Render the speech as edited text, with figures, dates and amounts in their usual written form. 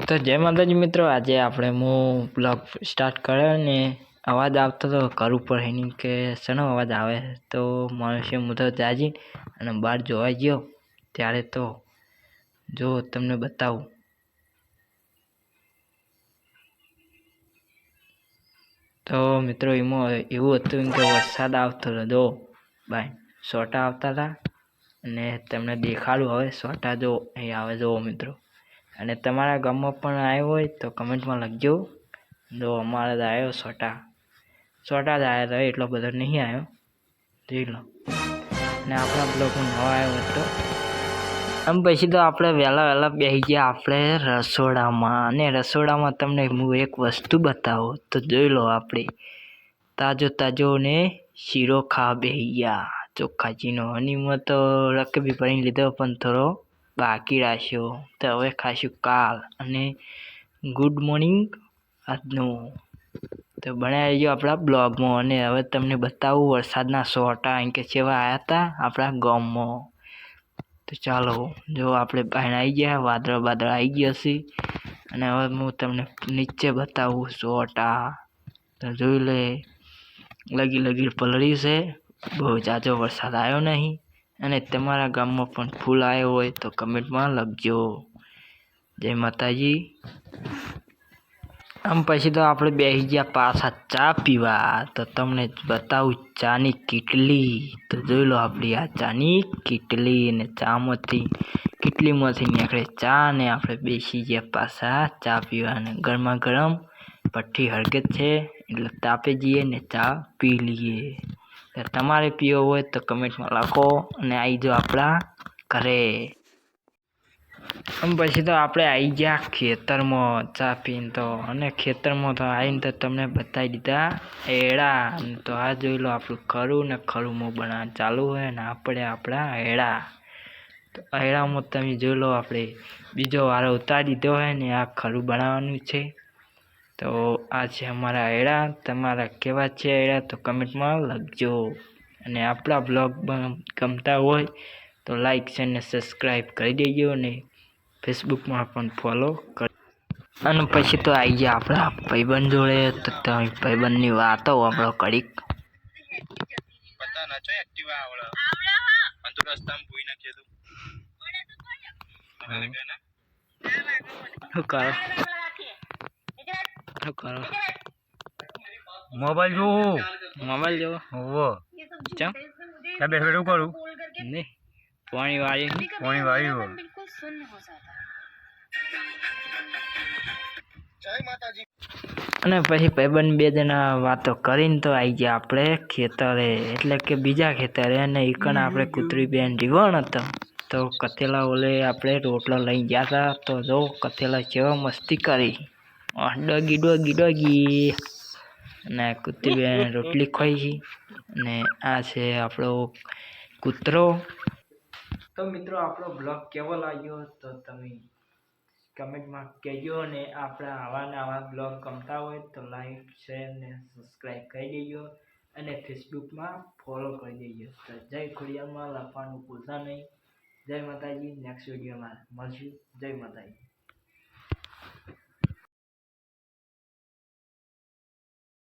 તો જય માતાજી મિત્રો, આજે આપણે હું બ્લોગ સ્ટાર્ટ કર્યો ને અવાજ આવતો તો ઘર ઉપર એની કે શેનો અવાજ આવે તો મનુષ્ય હું તો જાજી અને બહાર જોવા ગયો ત્યારે તો જો તમને બતાવું તો મિત્રો એમાં એવું હતું કે વરસાદ આવતો હતો જો ભાઈ સોટા આવતા હતા અને તમને દેખાડું હવે સોટા જો અહીં આવે જુઓ મિત્રો અને તમારા ગામમાં પણ આવ્યો હોય તો કમેન્ટમાં લખજો જો અમારે આવ્યો સોટા જ આવ્યા હતા એટલો બધો નહીં આવ્યો જોઈ લો ને આપણા બ્લોગમાં નવા આવ્યો હતો આમ પછી તો આપણે વહેલા બેસી ગયા આપણે રસોડામાં અને રસોડામાં તમને હું એક વસ્તુ બતાવું તો જોઈ લો આપણે તાજો ને શીરો ખાવા બેસી ગયા ચોખ્ખાજીનો અને એમાં તો રકબી ભરીને લીધો પણ થોડો બાકી રાખ્યો તો હવે ખાશું કાલ અને ગુડ મોર્નિંગ આજનું તો બનાવી ગયો આપણા બ્લોગમાં અને હવે તમને બતાવું વરસાદના સોટા એમ કે જેવા આવ્યા હતા આપણા ગામમાં તો ચાલો જો આપણે બહાર આવી ગયા વાદળ આવી ગયા છે અને હવે હું તમને નીચે બતાવું સોટા તો જોઈ લે લગી પલળી છે બહુ જાજો વરસાદ આવ્યો નહીં અને તમારા ગામમાં પણ ફૂલ આવ્યો હોય તો કમેન્ટમાં લખજો જય માતાજી આમ પછી તો આપણે બેસી ગયા પાછા ચા પીવા તો તમને બતાવું ચાની કીટલી તો જોઈ લો આપણી આ ચાની કીટલી અને કીટલીમાંથી નીકળે ચા ને આપણે બેસી ગયા પાછા ચા પીવા અને ગરમા ગરમ ભઠ્ઠી હળગે છે એટલે તાપે જઈએ ને ચા પી લઈએ તમારે પીવો હોય તો કમેન્ટમાં લખો અને આવી જાઓ આપણા ઘરે આમ પછી તો આપણે આવી ગયા ખેતરમાં ચા પીને તો અને ખેતરમાં તો આવીને તો તમને બતાવી દીધા એડા તો આ જોઈ લો આપણું ખરું બનાવવાનું ચાલુ હોય ને આપણે આપણા એડા તો એડામાં તમે જોઈ લો આપણે બીજો વારો ઉતારી દીધો હોય ને આ ખરું બનાવવાનું છે તો આ છે અમારા એડા તમારા કેવા છે એડા તો કમેન્ટમાં લખજો અને આપણા બ્લોગ ગમતા હોય તો લાઈક છે ને સબસ્ક્રાઈબ કરી દેજો ને ફેસબુકમાં પણ ફોલો કર અને પછી તો આવી ગયા આપણા ભાઈબંધ જોડે તો તમે ભાઈબંધની વાતો આપણો કડીક મોબાઈલ જો હોવો ચમ क्या बेसुरो करूं नहीं पानी वाली हो અને પછી ભાઈબંધ બે જણા વાતો કરીને તો આવી ગયા આપણે ખેતરે એટલે કે બીજા ખેતરે અને ઈકણ આપણે કૂતરી બેન રીવણ હતો તો કથેલા ઓલે આપણે રોટલો લઈ ગયા હતા તો જો કથેલા કેવા મસ્તી કરી ડોગી અને કૂતરી બેન રોટલી ખાઈ છે અને આ છે આપણો કૂતરો તો મિત્રો આપણો બ્લોગ કેવો લાગ્યો તો તમે કમેન્ટમાં કહેજો અને આપણા આવા બ્લોગ ગમતા હોય તો લાઈક શેર ને સબસ્ક્રાઈબ કરી દેજો અને ફેસબુકમાં ફોલો કરી દેજો તો જય ખોડિયારમાં લખવાનું ભૂલતા નહીં જય માતાજી નેક્સ્ટ વિડીયોમાં મળશું જય માતાજી